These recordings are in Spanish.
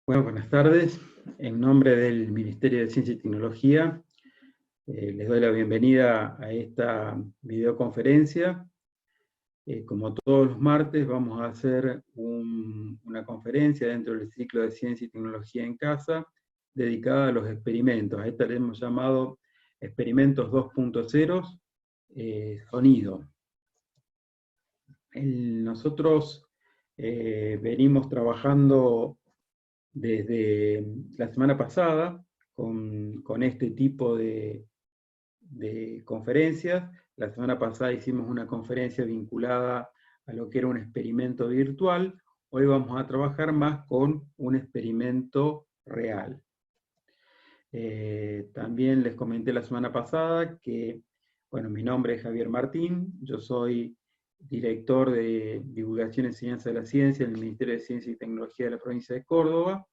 Bueno, buenas tardes. En nombre del Ministerio de Ciencia y Tecnología, les doy la bienvenida a esta videoconferencia. Como todos los martes, vamos a hacer una conferencia dentro del ciclo de Ciencia y Tecnología en Casa, dedicada a los experimentos. A esta le hemos llamado Experimentos 2.0, Sonido. Nosotros venimos trabajando desde la semana pasada con este tipo de conferencias. La semana pasada hicimos una conferencia vinculada a lo que era un experimento virtual. Hoy vamos a trabajar más con un experimento real. También les comenté la semana pasada que, bueno, mi nombre es Javier Martín, yo soy director de Divulgación y Enseñanza de la Ciencia en el Ministerio de Ciencia y Tecnología de la provincia de Córdoba,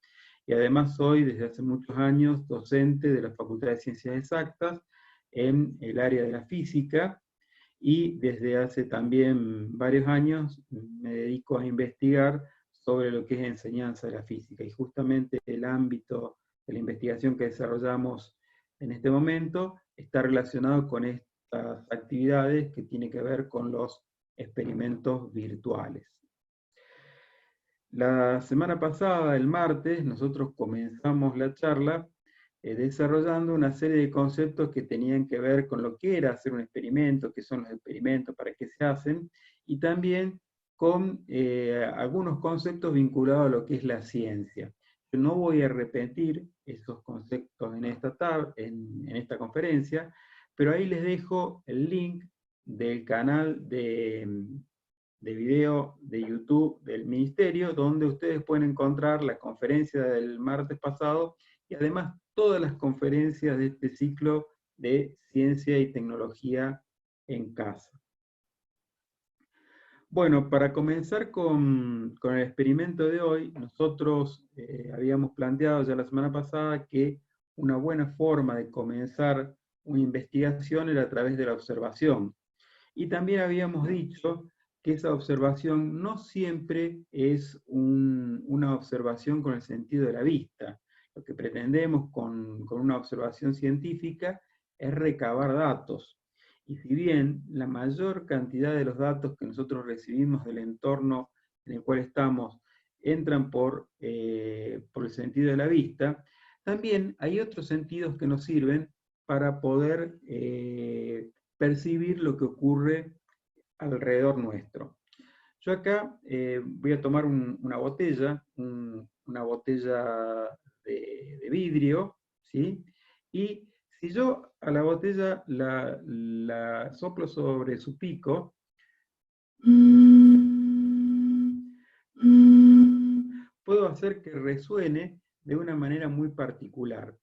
y además soy desde hace muchos años docente de la Facultad de Ciencias Exactas en el área de la física, y desde hace también varios años me dedico a investigar sobre lo que es enseñanza de la física, y justamente el ámbito de la investigación que desarrollamos en este momento está relacionado con estas actividades que tienen que ver con los experimentos virtuales. La semana pasada, el martes, nosotros comenzamos la charla desarrollando una serie de conceptos que tenían que ver con lo que era hacer un experimento, qué son los experimentos, para qué se hacen, y también con algunos conceptos vinculados a lo que es la ciencia. Yo no voy a repetir esos conceptos en esta conferencia, pero ahí les dejo el link del canal de video de YouTube del Ministerio, donde ustedes pueden encontrar la conferencia del martes pasado y además todas las conferencias de este ciclo de Ciencia y Tecnología en Casa. Bueno, para comenzar con el experimento de hoy, nosotros habíamos planteado ya la semana pasada que una buena forma de comenzar una investigación era a través de la observación. Y también habíamos dicho que esa observación no siempre es una observación con el sentido de la vista. Lo que pretendemos con una observación científica es recabar datos. Y si bien la mayor cantidad de los datos que nosotros recibimos del entorno en el cual estamos entran por el sentido de la vista, también hay otros sentidos que nos sirven para poder percibir lo que ocurre alrededor nuestro. Yo acá voy a tomar una botella, una botella de vidrio, ¿sí? Y si yo a la botella la soplo sobre su pico, puedo hacer que resuene de una manera muy particular.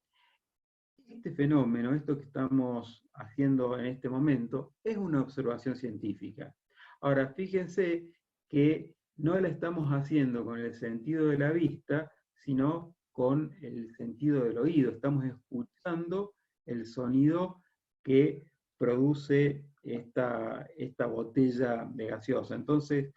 Este fenómeno, esto que estamos haciendo en este momento, es una observación científica. Ahora, fíjense que no la estamos haciendo con el sentido de la vista, sino con el sentido del oído. Estamos escuchando el sonido que produce esta botella de gaseosa. Entonces,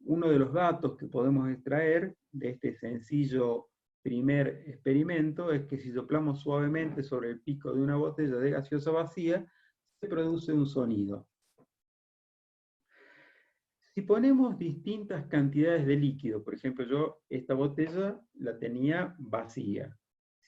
uno de los datos que podemos extraer de este sencillo primer experimento es que si soplamos suavemente sobre el pico de una botella de gaseosa vacía, se produce un sonido. Si ponemos distintas cantidades de líquido, por ejemplo, yo esta botella la tenía vacía.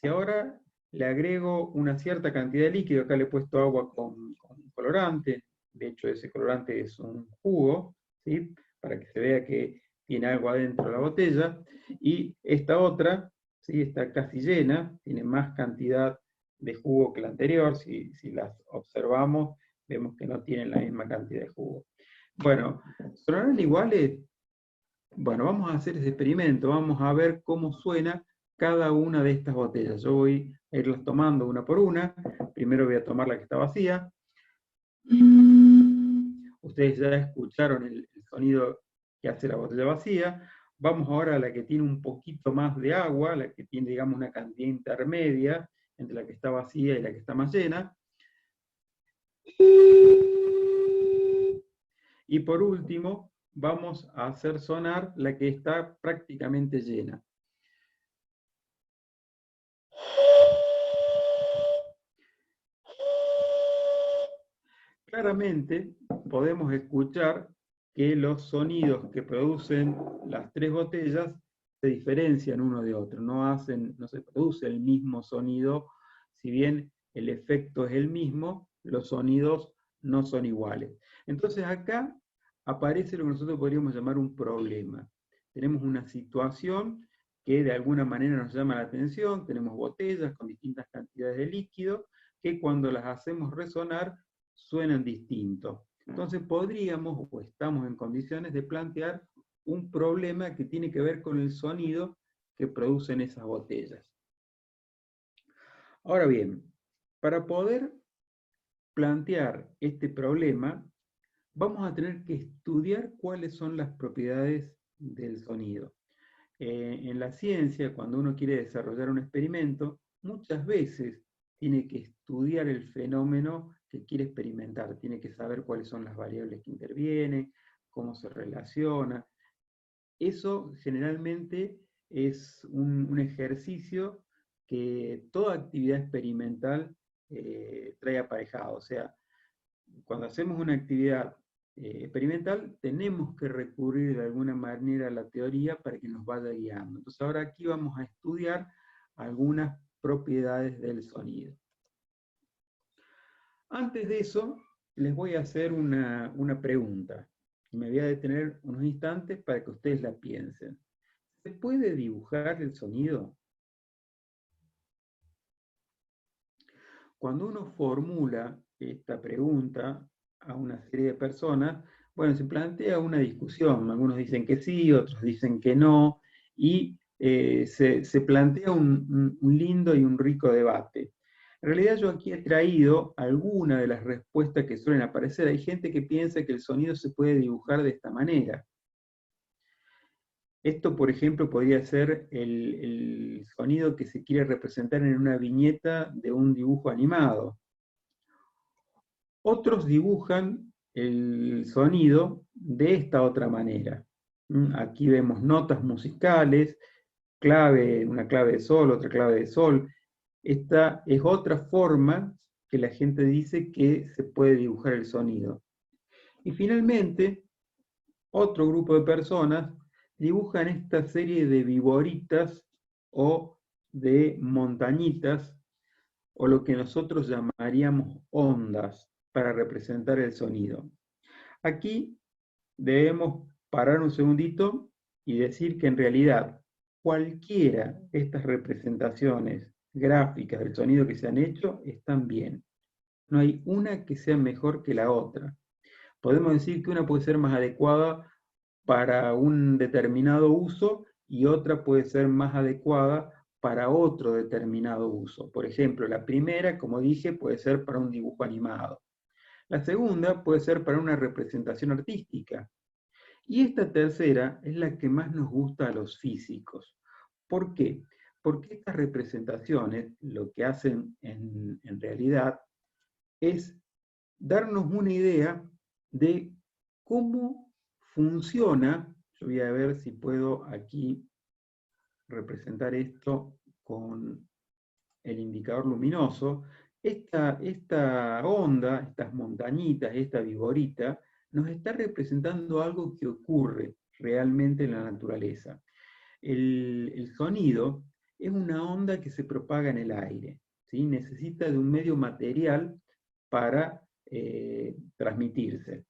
Si ahora le agrego una cierta cantidad de líquido, acá le he puesto agua con colorante, de hecho ese colorante es un jugo, ¿sí? Para que se vea que tiene algo adentro de la botella, y esta otra, ¿sí? Está casi llena, tiene más cantidad de jugo que la anterior. Si las observamos, vemos que no tienen la misma cantidad de jugo. Bueno, ¿sonarán iguales? Bueno, vamos a hacer ese experimento, vamos a ver cómo suena cada una de estas botellas. Yo voy a irlas tomando una por una. Primero voy a tomar la que está vacía. Ustedes ya escucharon el sonido que hace la botella vacía. Vamos ahora a la que tiene un poquito más de agua, la que tiene, digamos, una cantidad intermedia entre la que está vacía y la que está más llena. Y por último, vamos a hacer sonar la que está prácticamente llena. claramente podemos escuchar que los sonidos que producen las tres botellas se diferencian uno de otro, no se produce el mismo sonido, si bien el efecto es el mismo, los sonidos no son iguales. Entonces acá aparece lo que nosotros podríamos llamar un problema. Tenemos una situación que de alguna manera nos llama la atención, tenemos botellas con distintas cantidades de líquido, que cuando las hacemos resonar suenan distintos. Entonces podríamos o estamos en condiciones de plantear un problema que tiene que ver con el sonido que producen esas botellas. Ahora bien, para poder plantear este problema, vamos a tener que estudiar cuáles son las propiedades del sonido. En la ciencia, cuando uno quiere desarrollar un experimento, muchas veces tiene que estudiar el fenómeno que quiere experimentar, tiene que saber cuáles son las variables que intervienen, cómo se relaciona. Eso generalmente es un ejercicio que toda actividad experimental trae aparejado. O sea, cuando hacemos una actividad experimental, tenemos que recurrir de alguna manera a la teoría para que nos vaya guiando. Entonces ahora aquí vamos a estudiar algunas propiedades del sonido. Antes de eso, les voy a hacer una pregunta. Me voy a detener unos instantes para que ustedes la piensen. ¿Se puede dibujar el sonido? Cuando uno formula esta pregunta a una serie de personas, bueno, se plantea una discusión. Algunos dicen que sí, otros dicen que no, y se plantea un lindo y un rico debate. En realidad yo aquí he traído algunas de las respuestas que suelen aparecer. Hay gente que piensa que el sonido se puede dibujar de esta manera. Esto, por ejemplo, podría ser el sonido que se quiere representar en una viñeta de un dibujo animado. Otros dibujan el sonido de esta otra manera. Aquí vemos notas musicales, una clave de sol, otra clave de sol. Esta es otra forma que la gente dice que se puede dibujar el sonido. Y finalmente, otro grupo de personas dibujan esta serie de viboritas o de montañitas, o lo que nosotros llamaríamos ondas, para representar el sonido. Aquí debemos parar un segundito y decir que en realidad cualquiera de estas representaciones gráficas del sonido que se han hecho están bien. No hay una que sea mejor que la otra. Podemos decir que una puede ser más adecuada para un determinado uso y otra puede ser más adecuada para otro determinado uso. Por ejemplo, la primera, como dije, puede ser para un dibujo animado. La segunda puede ser para una representación artística. Y esta tercera es la que más nos gusta a los físicos. ¿Por qué? Porque estas representaciones lo que hacen en realidad es darnos una idea de cómo funciona. Yo voy a ver si puedo aquí representar esto con el indicador luminoso. Esta onda, estas montañitas, esta viborita, nos está representando algo que ocurre realmente en la naturaleza. El sonido es una onda que se propaga en el aire, ¿sí? Necesita de un medio material para transmitirse.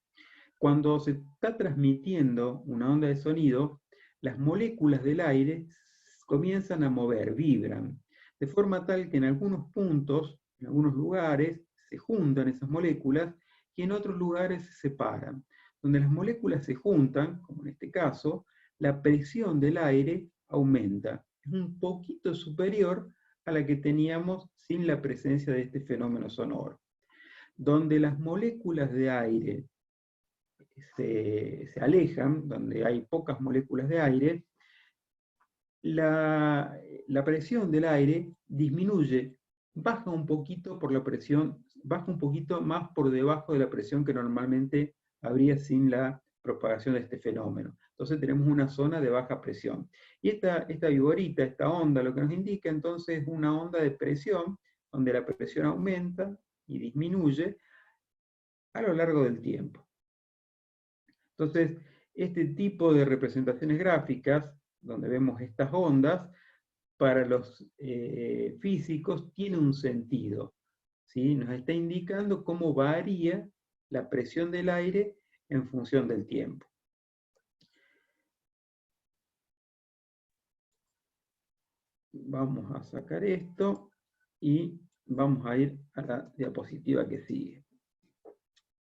Cuando se está transmitiendo una onda de sonido, las moléculas del aire comienzan a mover, vibran, de forma tal que en algunos puntos, en algunos lugares, se juntan esas moléculas y en otros lugares se separan. Donde las moléculas se juntan, como en este caso, la presión del aire aumenta. Es un poquito superior a la que teníamos sin la presencia de este fenómeno sonoro. Donde las moléculas de aire se alejan, donde hay pocas moléculas de aire, la presión del aire disminuye, baja un poquito baja un poquito más por debajo de la presión que normalmente habría sin la propagación de este fenómeno. Entonces tenemos una zona de baja presión. Y esta viborita, esta onda, lo que nos indica entonces es una onda de presión, donde la presión aumenta y disminuye, a lo largo del tiempo. Entonces, este tipo de representaciones gráficas, donde vemos estas ondas, para los físicos tiene un sentido, ¿sí? Nos está indicando cómo varía la presión del aire en función del tiempo. Vamos a sacar esto y vamos a ir a la diapositiva que sigue.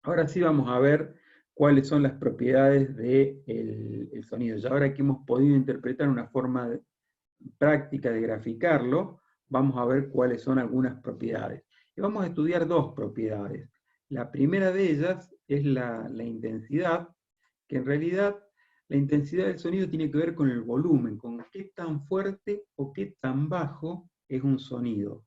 Ahora sí vamos a ver cuáles son las propiedades del sonido. Ya ahora que hemos podido interpretar una forma práctica de graficarlo, vamos a ver cuáles son algunas propiedades. Y vamos a estudiar dos propiedades. La primera de ellas es la intensidad, que en realidad la intensidad del sonido tiene que ver con el volumen, con qué tan fuerte o qué tan bajo es un sonido,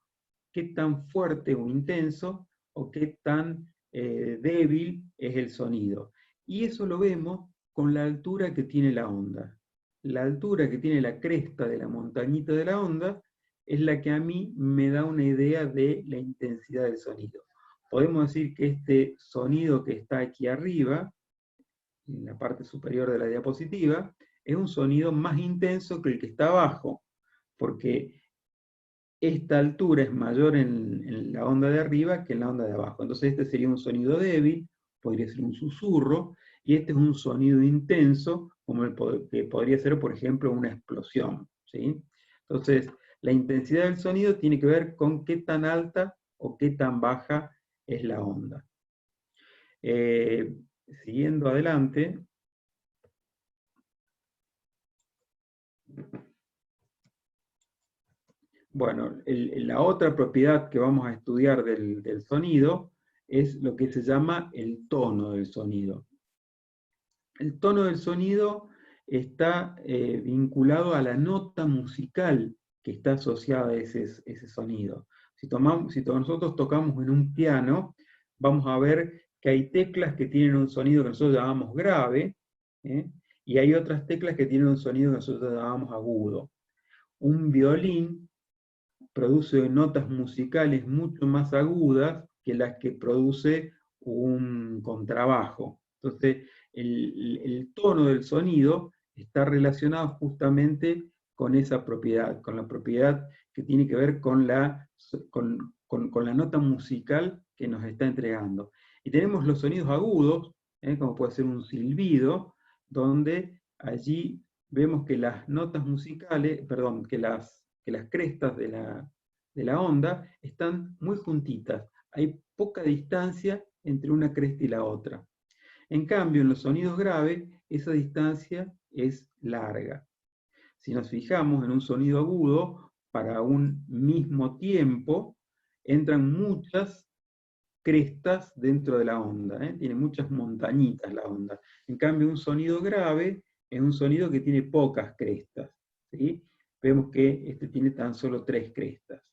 qué tan fuerte o intenso o qué tan débil es el sonido. Y eso lo vemos con la altura que tiene la onda. La altura que tiene la cresta de la montañita de la onda es la que a mí me da una idea de la intensidad del sonido. Podemos decir que este sonido que está aquí arriba, en la parte superior de la diapositiva, es un sonido más intenso que el que está abajo, porque esta altura es mayor en la onda de arriba que en la onda de abajo. Entonces este sería un sonido débil, podría ser un susurro, y este es un sonido intenso, como el que podría ser, por ejemplo, una explosión, ¿sí? Entonces, la intensidad del sonido tiene que ver con qué tan alta o qué tan baja es la onda. Siguiendo adelante, bueno, la otra propiedad que vamos a estudiar del sonido es lo que se llama el tono del sonido. El tono del sonido está vinculado a la nota musical que está asociada a ese sonido. Si nosotros tocamos en un piano, vamos a ver que hay teclas que tienen un sonido que nosotros llamamos grave, y hay otras teclas que tienen un sonido que nosotros llamamos agudo. Un violín produce notas musicales mucho más agudas que las que produce un contrabajo. Entonces, el tono del sonido está relacionado justamente con esa propiedad, con la propiedad que tiene que ver con la nota musical que nos está entregando. Y tenemos los sonidos agudos, como puede ser un silbido, donde allí vemos que las notas musicales, perdón, que las crestas de la onda están muy juntitas. Hay poca distancia entre una cresta y la otra. En cambio, en los sonidos graves, esa distancia es larga. Si nos fijamos en un sonido agudo, para un mismo tiempo, entran muchas crestas dentro de la onda, tiene muchas montañitas la onda. En cambio, un sonido grave es un sonido que tiene pocas crestas, ¿sí? Vemos que este tiene tan solo 3 crestas,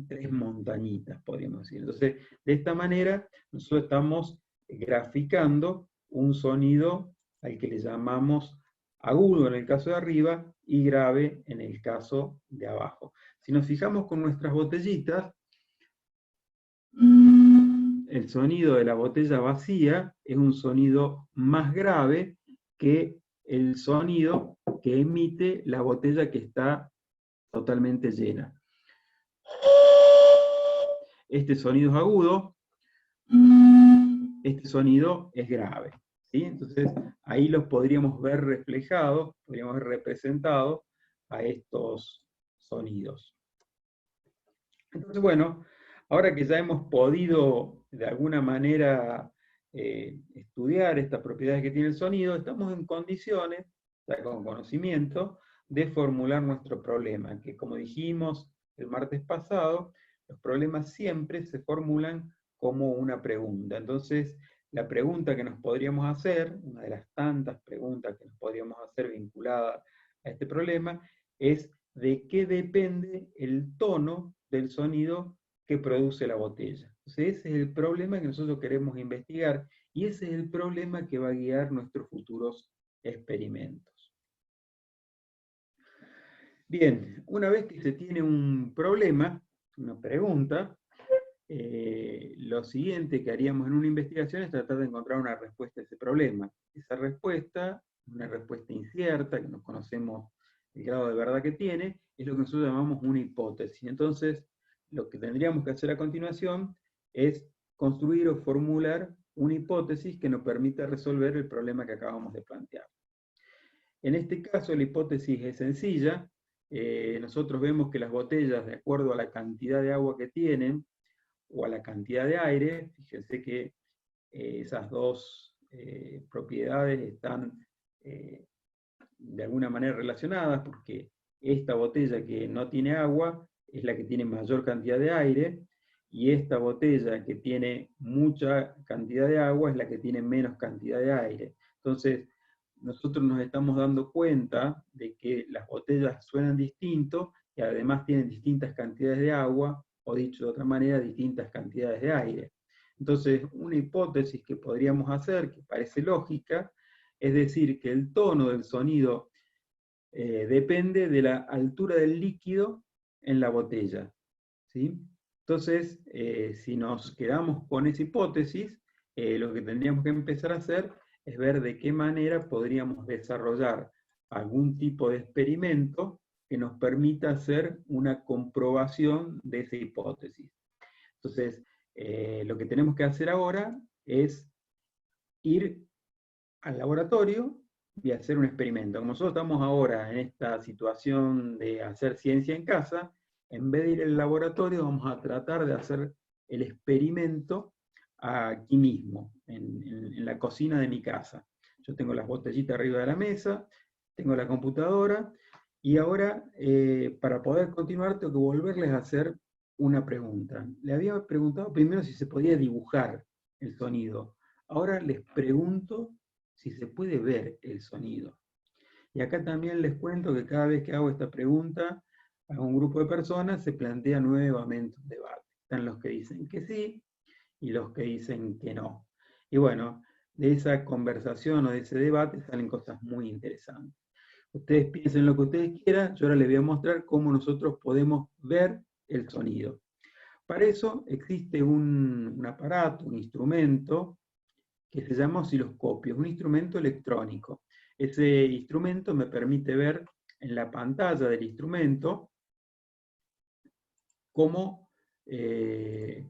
3 montañitas, podríamos decir. Entonces, de esta manera, nosotros estamos graficando un sonido al que le llamamos agudo en el caso de arriba y grave en el caso de abajo. Si nos fijamos con nuestras botellitas, el sonido de la botella vacía es un sonido más grave que el sonido que emite la botella que está totalmente llena. Este sonido es agudo, este sonido es grave, ¿sí? Entonces ahí los podríamos ver reflejados, podríamos ver representados a estos sonidos. Entonces, bueno, ahora que ya hemos podido de alguna manera estudiar estas propiedades que tiene el sonido, estamos en condiciones, ya con conocimiento, de formular nuestro problema, que como dijimos el martes pasado, los problemas siempre se formulan como una pregunta. Entonces, la pregunta que nos podríamos hacer, una de las tantas preguntas que nos podríamos hacer vinculada a este problema, es de qué depende el tono del sonido que produce la botella. Entonces ese es el problema que nosotros queremos investigar y ese es el problema que va a guiar nuestros futuros experimentos. Bien, una vez que se tiene un problema, una pregunta, lo siguiente que haríamos en una investigación es tratar de encontrar una respuesta a ese problema. Esa respuesta, una respuesta incierta, que no conocemos el grado de verdad que tiene, es lo que nosotros llamamos una hipótesis. Entonces, lo que tendríamos que hacer a continuación es construir o formular una hipótesis que nos permita resolver el problema que acabamos de plantear. En este caso, la hipótesis es sencilla. Nosotros vemos que las botellas, de acuerdo a la cantidad de agua que tienen, o a la cantidad de aire, fíjense que esas dos propiedades están de alguna manera relacionadas, porque esta botella que no tiene agua es la que tiene mayor cantidad de aire, y esta botella que tiene mucha cantidad de agua es la que tiene menos cantidad de aire. Entonces, nosotros nos estamos dando cuenta de que las botellas suenan distinto y además tienen distintas cantidades de agua, o dicho de otra manera, distintas cantidades de aire. Entonces, una hipótesis que podríamos hacer, que parece lógica, es decir, que el tono del sonido depende de la altura del líquido en la botella, ¿sí? Entonces, si nos quedamos con esa hipótesis, lo que tendríamos que empezar a hacer es ver de qué manera podríamos desarrollar algún tipo de experimento que nos permita hacer una comprobación de esa hipótesis. Entonces, lo que tenemos que hacer ahora es ir al laboratorio y hacer un experimento. Como nosotros estamos ahora en esta situación de hacer ciencia en casa, en vez de ir al laboratorio, vamos a tratar de hacer el experimento aquí mismo, en la cocina de mi casa. Yo tengo las botellitas arriba de la mesa, tengo la computadora, y ahora, para poder continuar, tengo que volverles a hacer una pregunta. Le había preguntado primero si se podía dibujar el sonido. Ahora les pregunto si se puede ver el sonido. Y acá también les cuento que cada vez que hago esta pregunta a un grupo de personas, se plantea nuevamente un debate. Están los que dicen que sí y los que dicen que no. Y bueno, de esa conversación o de ese debate salen cosas muy interesantes. Ustedes piensen lo que ustedes quieran, yo ahora les voy a mostrar cómo nosotros podemos ver el sonido. Para eso existe un aparato, un instrumento, que se llama osciloscopio, es un instrumento electrónico. Ese instrumento me permite ver en la pantalla del instrumento cómo el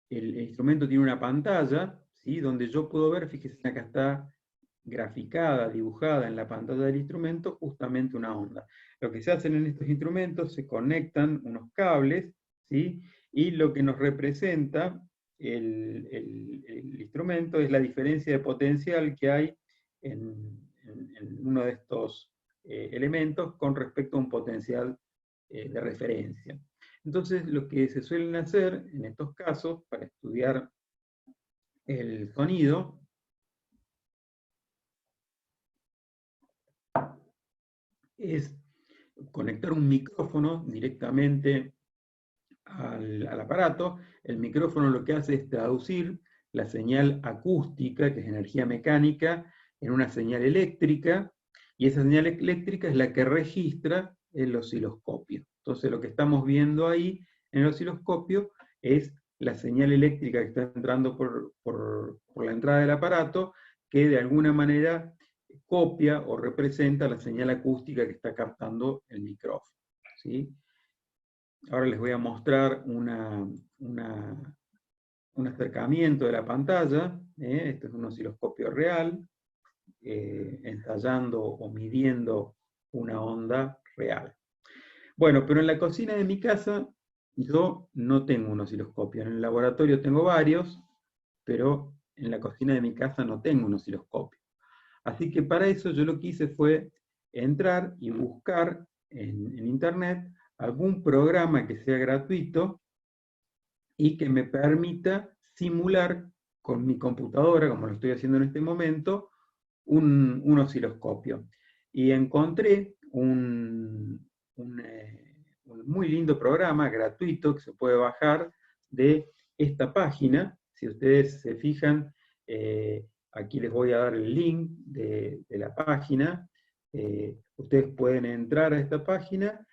instrumento tiene una pantalla, ¿sí? Donde yo puedo ver, fíjense acá está graficada, dibujada en la pantalla del instrumento, justamente una onda. Lo que se hacen en estos instrumentos, se conectan unos cables, ¿sí? Y lo que nos representa el instrumento es la diferencia de potencial que hay en uno de estos elementos con respecto a un potencial de referencia. Entonces, lo que se suelen hacer en estos casos, para estudiar el sonido, es conectar un micrófono directamente al aparato. El micrófono lo que hace es traducir la señal acústica, que es energía mecánica, en una señal eléctrica, y esa señal eléctrica es la que registra el osciloscopio. Entonces lo que estamos viendo ahí en el osciloscopio es la señal eléctrica que está entrando por la entrada del aparato, que de alguna manera copia o representa la señal acústica que está captando el micrófono, ¿sí? Ahora les voy a mostrar un acercamiento de la pantalla. Este es un osciloscopio real, ensayando o midiendo una onda real. Bueno, pero en la cocina de mi casa yo no tengo un osciloscopio. En el laboratorio tengo varios, pero en la cocina de mi casa no tengo un osciloscopio. Así que para eso yo lo que hice fue entrar y buscar en internet algún programa que sea gratuito y que me permita simular con mi computadora, como lo estoy haciendo en este momento, un osciloscopio. Y encontré un muy lindo programa gratuito que se puede bajar de esta página. Si ustedes se fijan, aquí les voy a dar el link de la página. Ustedes pueden entrar a esta página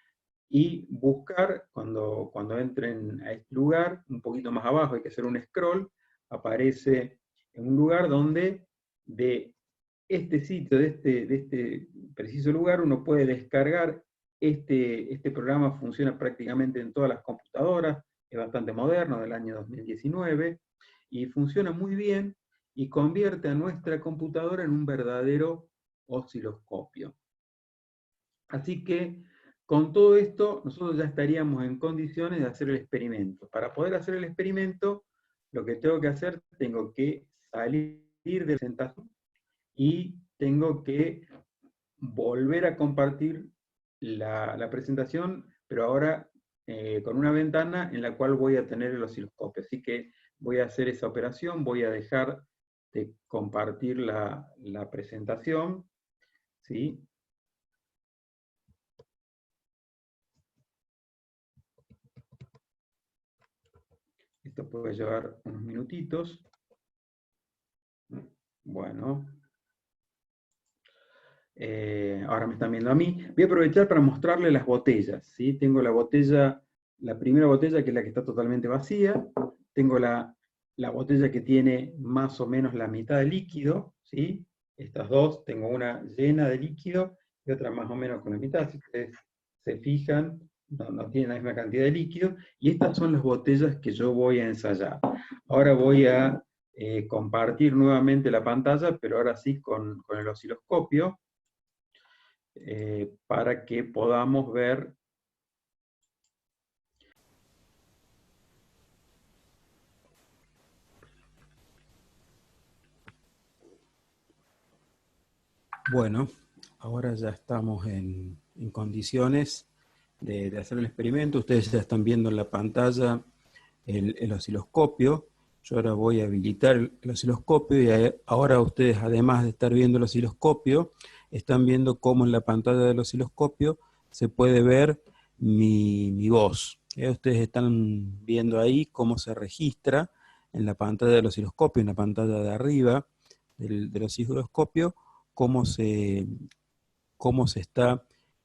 y buscar, cuando entren a este lugar, un poquito más abajo hay que hacer un scroll, aparece en un lugar donde de este sitio, de este preciso lugar, uno puede descargar este programa. Funciona prácticamente en todas las computadoras, es bastante moderno, del año 2019, y funciona muy bien y convierte a nuestra computadora en un verdadero osciloscopio. Así que con todo esto nosotros ya estaríamos en condiciones de hacer el experimento. Para poder hacer el experimento, lo que tengo que hacer, tengo que salir de la presentación y tengo que volver a compartir la presentación, pero ahora con una ventana en la cual voy a tener el osciloscopio. Así que voy a hacer esa operación, voy a dejar de compartir la presentación, ¿sí? Esto puede llevar unos minutitos. Bueno, ahora me están viendo a mí. Voy a aprovechar para mostrarles las botellas, ¿sí? Tengo la botella, la primera botella, que es la que está totalmente vacía. Tengo la botella que tiene más o menos la mitad de líquido, ¿sí? Estas dos, tengo una llena de líquido y otra más o menos con la mitad. Si ustedes se fijan, no tienen la misma cantidad de líquido. Y estas son las botellas que yo voy a ensayar. Ahora voy a compartir nuevamente la pantalla, pero ahora sí con el osciloscopio, para que podamos ver. Bueno, ahora ya estamos en condiciones de hacer el experimento. Ustedes ya están viendo en la pantalla el osciloscopio. Yo ahora voy a habilitar el osciloscopio y ahora ustedes, además de estar viendo el osciloscopio, están viendo cómo en la pantalla del osciloscopio se puede ver mi voz. Ustedes están viendo ahí cómo se registra en la pantalla del osciloscopio, en la pantalla de arriba del osciloscopio, cómo se está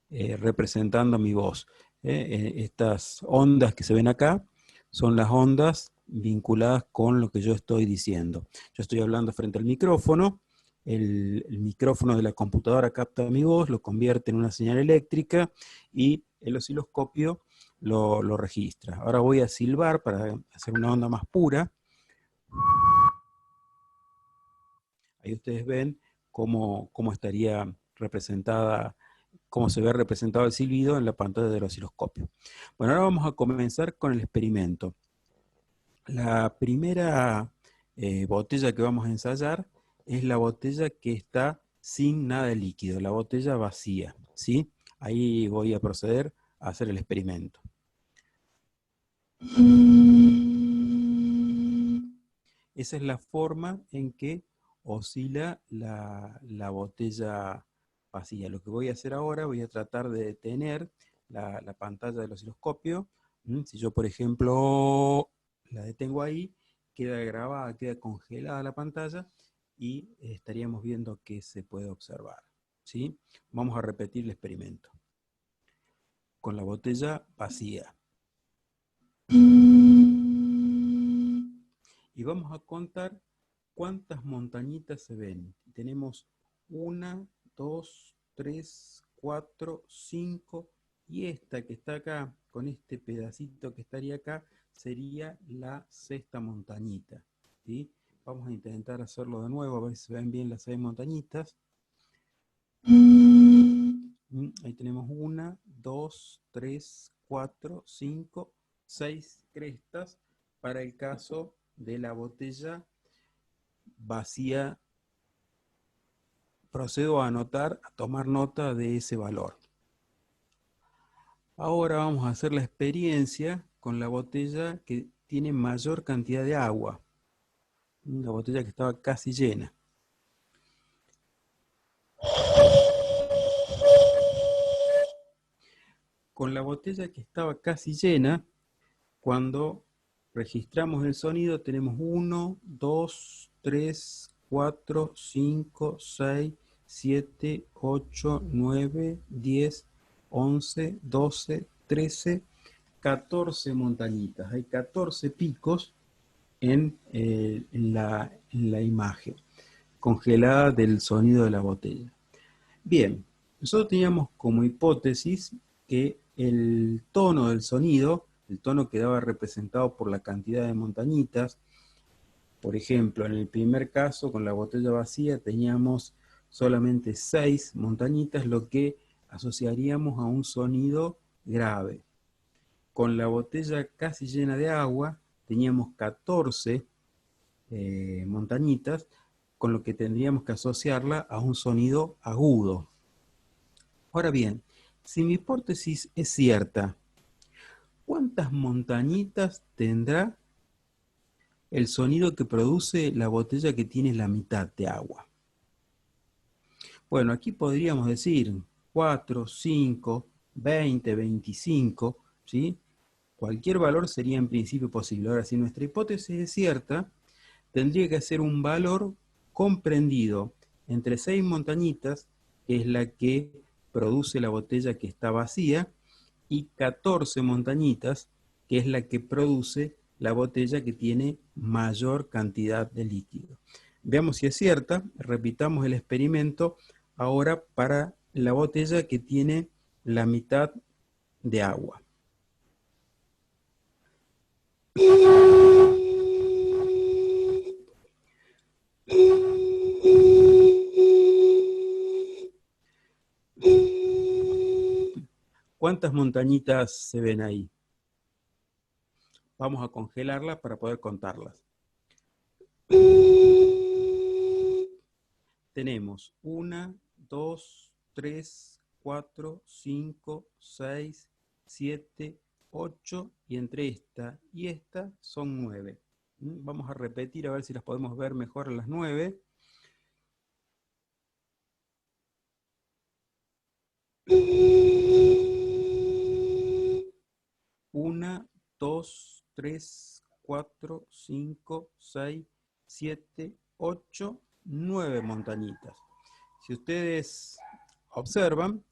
representando mi voz. Estas ondas que se ven acá son las ondas vinculadas con lo que yo estoy diciendo. Yo estoy hablando frente al micrófono, el micrófono de la computadora capta mi voz, lo convierte en una señal eléctrica y el osciloscopio lo registra. Ahora voy a silbar para hacer una onda más pura. Ahí ustedes ven cómo estaría representada, cómo se ve representado el silbido en la pantalla del osciloscopio. Bueno, ahora vamos a comenzar con el experimento. La primera botella que vamos a ensayar es la botella que está sin nada de líquido, la botella vacía, ¿sí? Ahí voy a proceder a hacer el experimento. Esa es la forma en que oscila la botella vacía. Lo que voy a hacer ahora, voy a tratar de detener la pantalla del osciloscopio. Si yo, por ejemplo, la detengo ahí, queda grabada, queda congelada la pantalla y estaríamos viendo que se puede observar, ¿sí? Vamos a repetir el experimento con la botella vacía. Y vamos a contar cuántas montañitas se ven. Tenemos 1, 2, 3, 4, 5, y esta que está acá, con este pedacito que estaría acá, sería la sexta montañita, ¿sí? Vamos a intentar hacerlo de nuevo, a ver si se ven bien las 6 montañitas. Ahí tenemos 1, 2, 3, 4, 5, 6 crestas para el caso de la botella vacía. Procedo a anotar, a tomar nota de ese valor. Ahora vamos a hacer la experiencia con la botella que tiene mayor cantidad de agua. La botella que estaba casi llena. Con la botella que estaba casi llena, cuando registramos el sonido, tenemos 1, 2, 3, 4, 5, 6, 7, 8, 9, 10, 11, 12, 13, 14 montañitas. Hay 14 picos en la imagen, congelada del sonido de la botella. Bien, nosotros teníamos como hipótesis que el tono del sonido, el tono quedaba representado por la cantidad de montañitas. Por ejemplo, en el primer caso, con la botella vacía, teníamos solamente 6 montañitas, lo que asociaríamos a un sonido grave. Con la botella casi llena de agua, teníamos 14 montañitas, con lo que tendríamos que asociarla a un sonido agudo. Ahora bien, si mi hipótesis es cierta, ¿cuántas montañitas tendrá el sonido que produce la botella que tiene la mitad de agua? Bueno, aquí podríamos decir 4, 5, 20, 25, ¿sí? Cualquier valor sería en principio posible. Ahora, si nuestra hipótesis es cierta, tendría que ser un valor comprendido entre 6 montañitas, que es la que produce la botella que está vacía, y 14 montañitas, que es la que produce la botella que tiene mayor cantidad de líquido. Veamos si es cierta, repitamos el experimento ahora para la botella que tiene la mitad de agua. ¿Cuántas montañitas se ven ahí? Vamos a congelarlas para poder contarlas. Tenemos 1, 2, 3, 4, 5, 6, 7, 8 y entre esta y esta son 9. Vamos a repetir a ver si las podemos ver mejor a las 9. Una, 2, 3, 4, 5, 6, 7, 8, 9 montañitas. Si ustedes observan,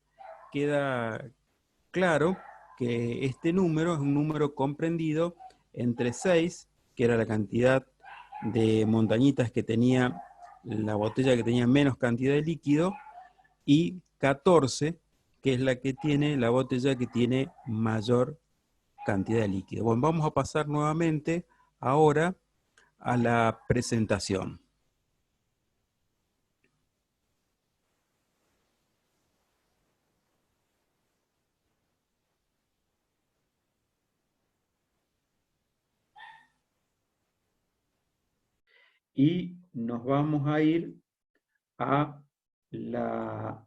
queda claro que este número es un número comprendido entre 6, que era la cantidad de montañitas que tenía la botella que tenía menos cantidad de líquido, y 14, que es la que tiene la botella que tiene mayor cantidad de líquido. Bueno, vamos a pasar nuevamente ahora a la presentación. Y nos vamos a ir a la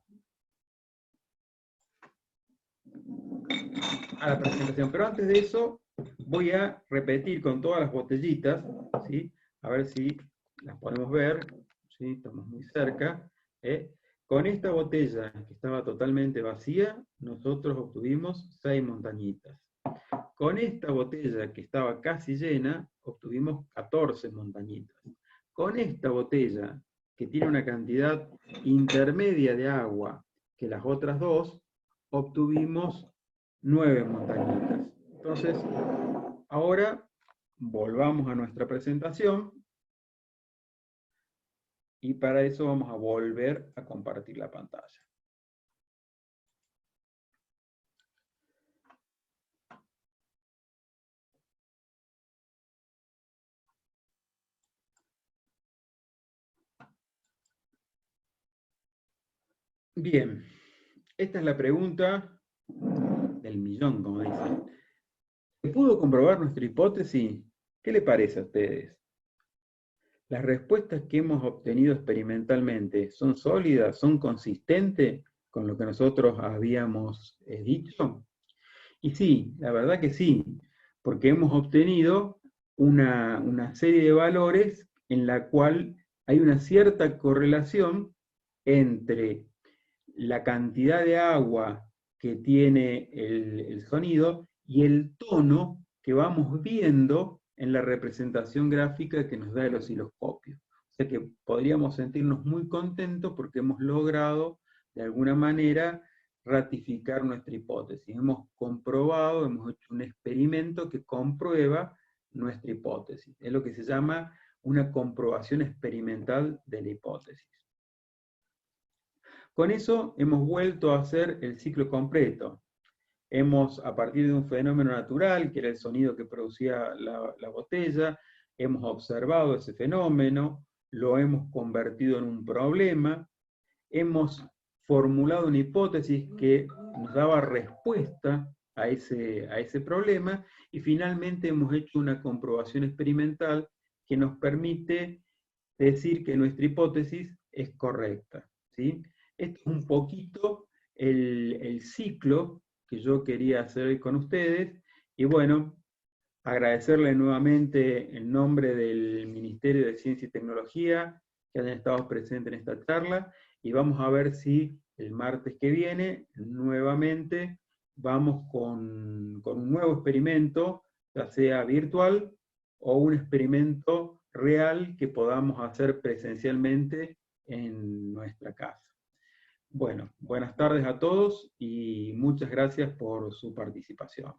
presentación. Pero antes de eso, voy a repetir con todas las botellitas, ¿sí? A ver si las podemos ver, ¿sí? Estamos muy cerca. Con esta botella que estaba totalmente vacía, nosotros obtuvimos 6 montañitas. Con esta botella que estaba casi llena, obtuvimos 14 montañitas. Con esta botella que tiene una cantidad intermedia de agua que las otras dos, obtuvimos 9 montañitas. Entonces, ahora volvamos a nuestra presentación y para eso vamos a volver a compartir la pantalla. Bien, esta es la pregunta del millón, como dicen. ¿Se pudo comprobar nuestra hipótesis? ¿Qué le parece a ustedes? ¿Las respuestas que hemos obtenido experimentalmente son sólidas, son consistentes con lo que nosotros habíamos dicho? Y sí, la verdad que sí, porque hemos obtenido una serie de valores en la cual hay una cierta correlación entre la cantidad de agua que tiene el sonido y el tono que vamos viendo en la representación gráfica que nos da el osciloscopio. O sea que podríamos sentirnos muy contentos porque hemos logrado, de alguna manera, ratificar nuestra hipótesis. Hemos comprobado, hemos hecho un experimento que comprueba nuestra hipótesis. Es lo que se llama una comprobación experimental de la hipótesis. Con eso hemos vuelto a hacer el ciclo completo. A partir de un fenómeno natural, que era el sonido que producía la botella, hemos observado ese fenómeno, lo hemos convertido en un problema, hemos formulado una hipótesis que nos daba respuesta a ese problema, y finalmente hemos hecho una comprobación experimental que nos permite decir que nuestra hipótesis es correcta, ¿sí? Esto es un poquito el ciclo que yo quería hacer hoy con ustedes, y bueno, agradecerle nuevamente en nombre del Ministerio de Ciencia y Tecnología que hayan estado presentes en esta charla, y vamos a ver si el martes que viene nuevamente vamos con un nuevo experimento, ya sea virtual o un experimento real que podamos hacer presencialmente en nuestra casa. Bueno, buenas tardes a todos y muchas gracias por su participación.